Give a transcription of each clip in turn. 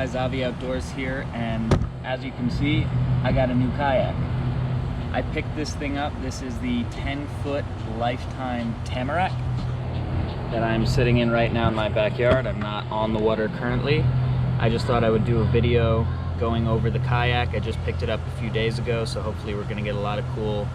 guys, Avi Outdoors here, and as you can see, I got a new kayak. I picked this thing up. This is the 10-foot Lifetime Tamarack that I'm sitting in right now in my backyard. I'm not on the water currently. I just thought I would do a video going over the kayak. I just picked it up a few days ago, so hopefully we're gonna get a lot of cool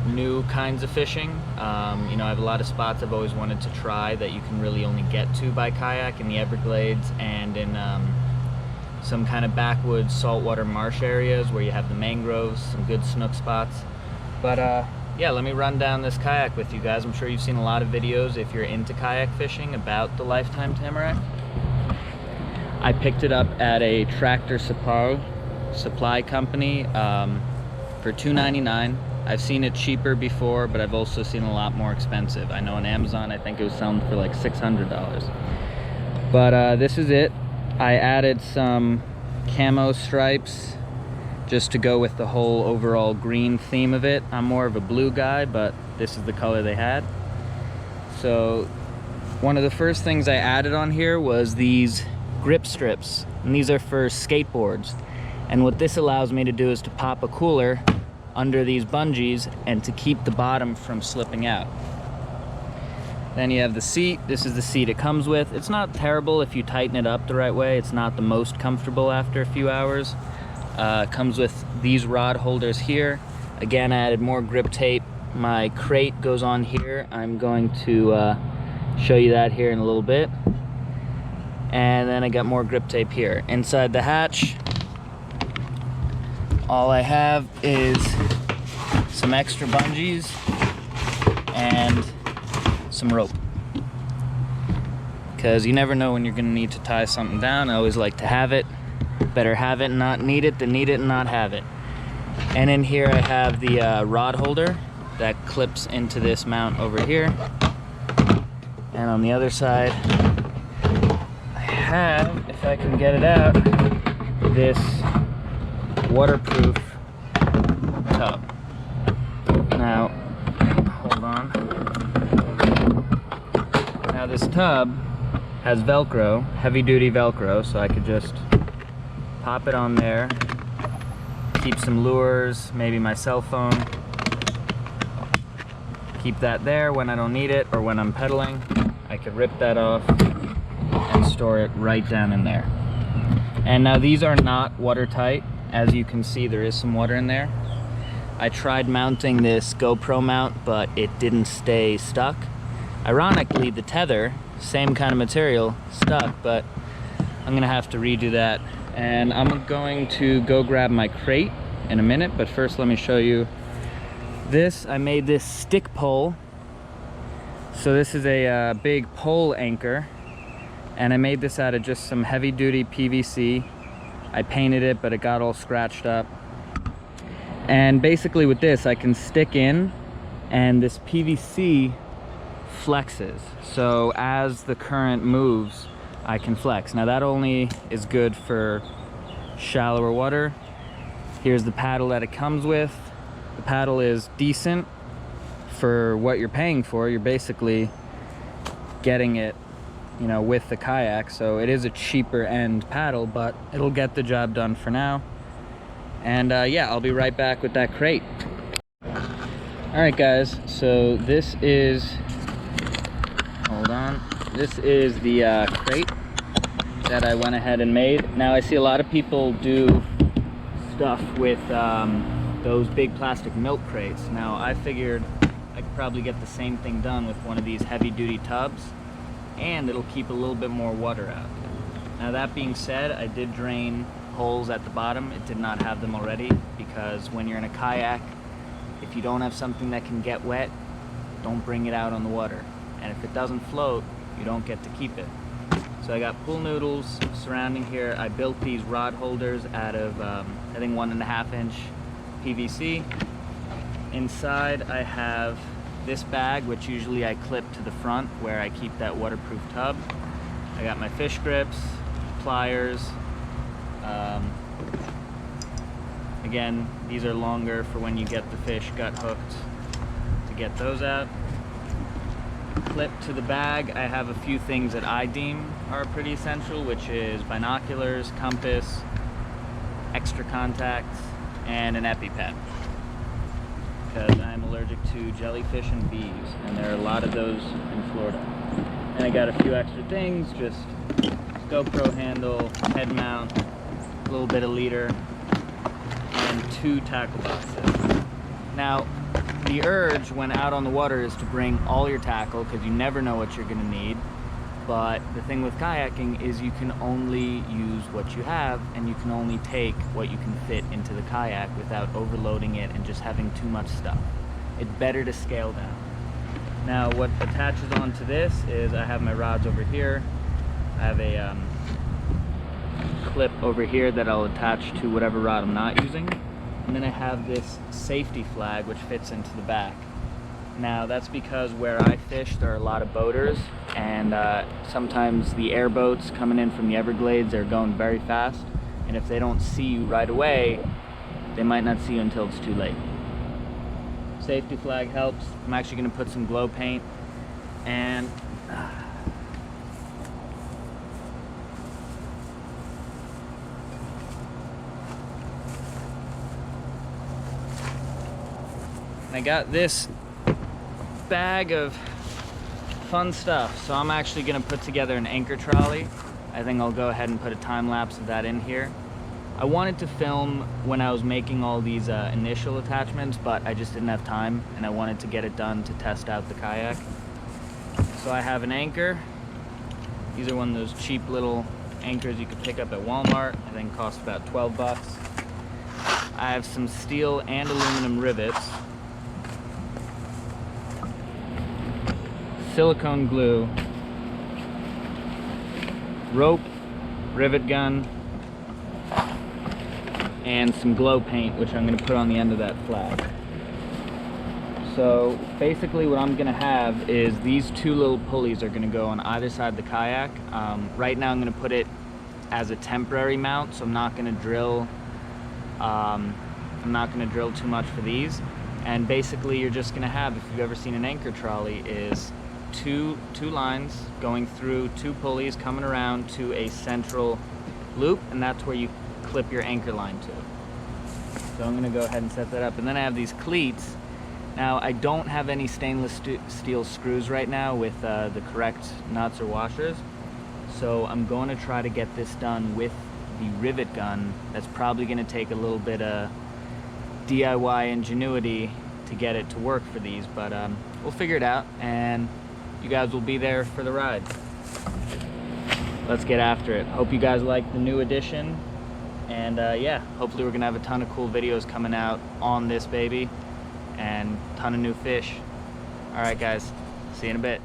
new kinds of fishing. You know, I have a lot of spots I've always wanted to try that you can really only get to by kayak in the Everglades and in some kind of backwoods saltwater marsh areas where you have the mangroves, some good snook spots. But yeah, let me run down this kayak with you guys. I'm sure you've seen a lot of videos if you're into kayak fishing about the Lifetime Tamarack. I picked it up at a Tractor Supply company for $2.99. I've seen it cheaper before, but I've also seen a lot more expensive. I know on Amazon, I think it was selling for like $600. But this is it. I added some camo stripes just to go with the whole overall green theme of it. I'm more of a blue guy, but this is the color they had. So one of the first things I added on here was these grip strips, and these are for skateboards. And what this allows me to do is to pop a cooler under these bungees and to keep the bottom from slipping out. Then you have the seat. This is the seat it comes with. It's not terrible if you tighten it up the right way. It's not the most comfortable after a few hours. It comes with these rod holders here. Again, I added more grip tape. My crate goes on here. I'm going to show you that here in a little bit. And then I got more grip tape here. Inside the hatch, all I have is some extra bungees and some rope, because you never know when you're gonna need to tie something down. I always like to have it. Better have it and not need it than need it and not have it. And in here I have the rod holder that clips into this mount over here. And on the other side I have, if I can get it out, this waterproof tub. Now, hold on. Now this tub has Velcro, heavy duty Velcro, so I could just pop it on there, keep some lures, maybe my cell phone, keep that there when I don't need it or when I'm pedaling. I could rip that off and store it right down in there. And now these are not watertight. As you can see, there is some water in there. I tried mounting this GoPro mount, but it didn't stay stuck. Ironically, the tether, same kind of material, stuck, but I'm gonna have to redo that. And I'm going to go grab my crate in a minute, but first let me show you this. I made this stick pole. So this is a big pole anchor, and I made this out of just some heavy duty PVC. I painted it, but it got all scratched up. And basically with this, I can stick in, and this PVC flexes. So as the current moves, I can flex. Now that only is good for shallower water. Here's the paddle that it comes with. The paddle is decent for what you're paying for. You're basically getting it, you know, with the kayak. So it is a cheaper end paddle, but it'll get the job done for now. And yeah, I'll be right back with that crate. All right guys, so this is, hold on. This is the crate that I went ahead and made. Now I see a lot of people do stuff with those big plastic milk crates. Now I figured I could probably get the same thing done with one of these heavy duty tubs, and it'll keep a little bit more water out. Now that being said, I did drain holes at the bottom. It did not have them already, because when you're in a kayak, if you don't have something that can get wet, don't bring it out on the water. And if it doesn't float, you don't get to keep it. So I got pool noodles surrounding here. I built these rod holders out of I think 1.5 inch PVC. Inside I have this bag, which usually I clip to the front where I keep that waterproof tub. I got my fish grips, pliers. Again, these are longer for when you get the fish gut hooked to get those out. clip to the bag, I have a few things that I deem are pretty essential, which is binoculars, compass, extra contacts, and an EpiPen, because I'm allergic to jellyfish and bees, and there are a lot of those in Florida. And I got a few extra things, just GoPro handle, head mount, a little bit of leader, and 2 tackle boxes. Now, the urge when out on the water is to bring all your tackle, because you never know what you're gonna need. But the thing with kayaking is you can only use what you have, and you can only take what you can fit into the kayak without overloading it and just having too much stuff. It's better to scale down. Now, what attaches onto this is I have my rods over here. I have a clip over here that I'll attach to whatever rod I'm not using. And then I have this safety flag which fits into the back. Now that's because where I fish there are a lot of boaters, and sometimes the airboats coming in from the Everglades are going very fast, and if they don't see you right away, they might not see you until it's too late. Safety flag helps. I'm actually going to put some glow paint, and I got this bag of fun stuff. So I'm actually gonna put together an anchor trolley. I think I'll go ahead and put a time lapse of that in here. I wanted to film when I was making all these initial attachments, but I just didn't have time, and I wanted to get it done to test out the kayak. So I have an anchor. These are one of those cheap little anchors you could pick up at Walmart. I think cost about 12 bucks. I have some steel and aluminum rivets, silicone glue, rope, rivet gun, and some glow paint, which I'm going to put on the end of that flag. So basically what I'm going to have is these 2 little pulleys are going to go on either side of the kayak. Right now I'm going to put it as a temporary mount, so I'm not going to drill too much for these. And basically you're just going to have, if you've ever seen an anchor trolley, is two lines going through 2 pulleys coming around to a central loop, and that's where you clip your anchor line to. So I'm going to go ahead and set that up. And then I have these cleats. Now I don't have any stainless steel screws right now with the correct nuts or washers, so I'm going to try to get this done with the rivet gun. That's probably going to take a little bit of DIY ingenuity to get it to work for these, but we'll figure it out, and you guys will be there for the ride. Let's get after it. Hope you guys like the new edition, and yeah, hopefully we're gonna have a ton of cool videos coming out on this baby, and a ton of new fish. All right guys, see you in a bit.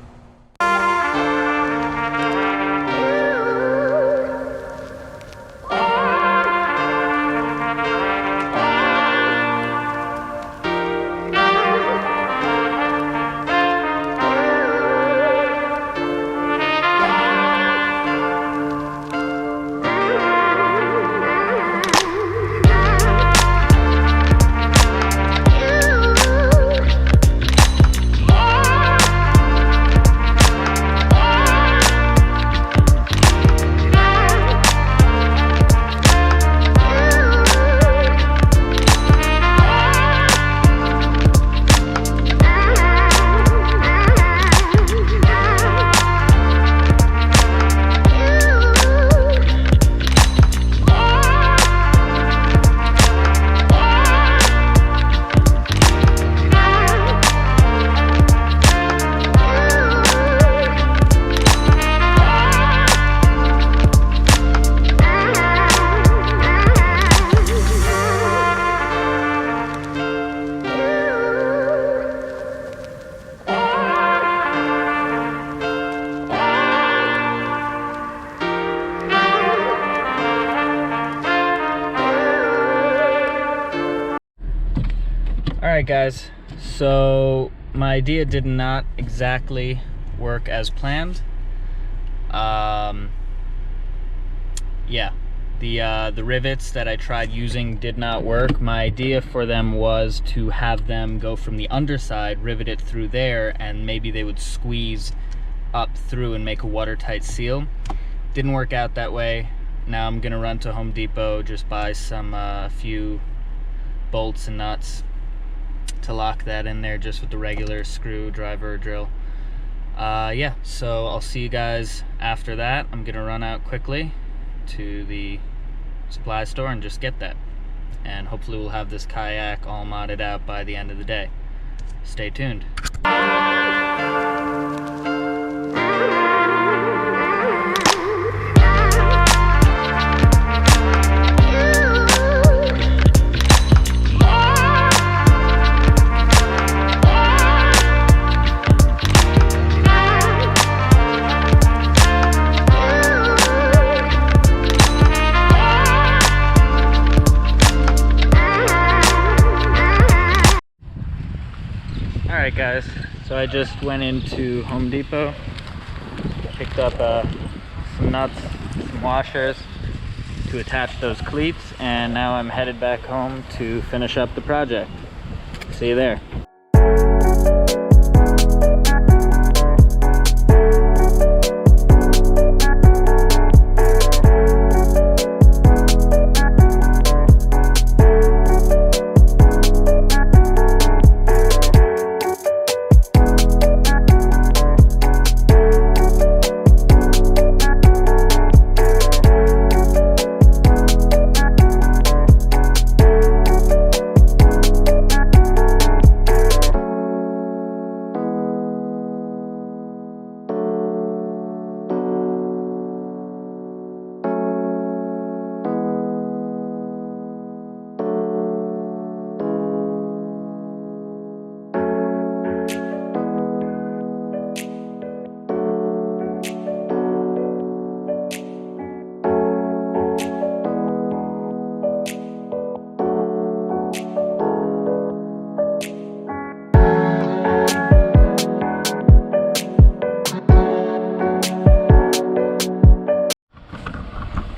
Alright guys, so my idea did not exactly work as planned. Yeah, The rivets that I tried using did not work. My idea for them was to have them go from the underside, rivet it through there, and maybe they would squeeze up through and make a watertight seal. Didn't work out that way. Now I'm gonna run to Home Depot, just buy some a few bolts and nuts to lock that in there, just with the regular screwdriver drill. Yeah, so I'll see you guys after that. I'm gonna run out quickly to the supply store and just get that, and hopefully we'll have this kayak all modded out by the end of the day. Stay tuned. Alright guys, so I just went into Home Depot, picked up some nuts, some washers to attach those cleats, and now I'm headed back home to finish up the project. See you there.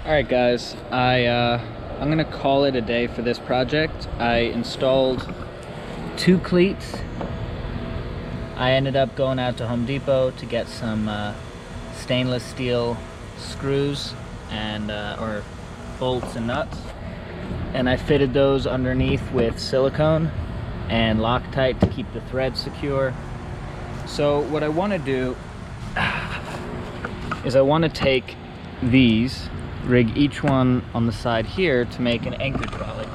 Alright guys, I'm gonna call it a day for this project. I installed 2 cleats. I ended up going out to Home Depot to get some stainless steel screws and or bolts and nuts, and I fitted those underneath with silicone and Loctite to keep the thread secure. So what I want to do is I want to take these, rig each one on the side here to make an anchor trolley.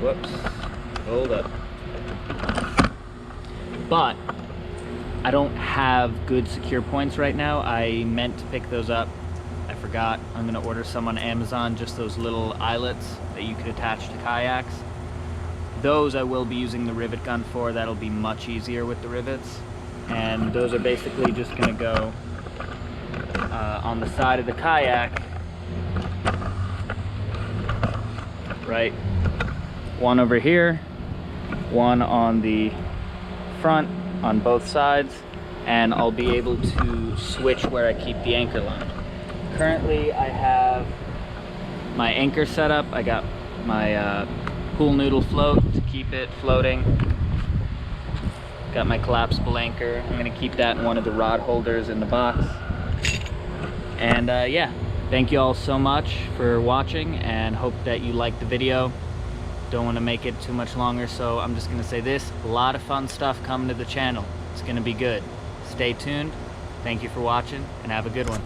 Whoops, hold up. But I don't have good secure points right now. I meant to pick those up, I forgot. I'm gonna order some on Amazon, just those little eyelets that you could attach to kayaks. Those I will be using the rivet gun for. That'll be much easier with the rivets. And those are basically just gonna go on the side of the kayak, right? One over here, one on the front on both sides, and I'll be able to switch where I keep the anchor line. Currently I have my anchor set up. I got my pool noodle float to keep it floating. Got my collapsible anchor. I'm gonna keep that in one of the rod holders in the box. And yeah, thank you all so much for watching, and hope that you liked the video. Don't want to make it too much longer, so I'm just gonna say this: a lot of fun stuff coming to the channel. It's gonna be good. Stay tuned. Thank you for watching, and have a good one.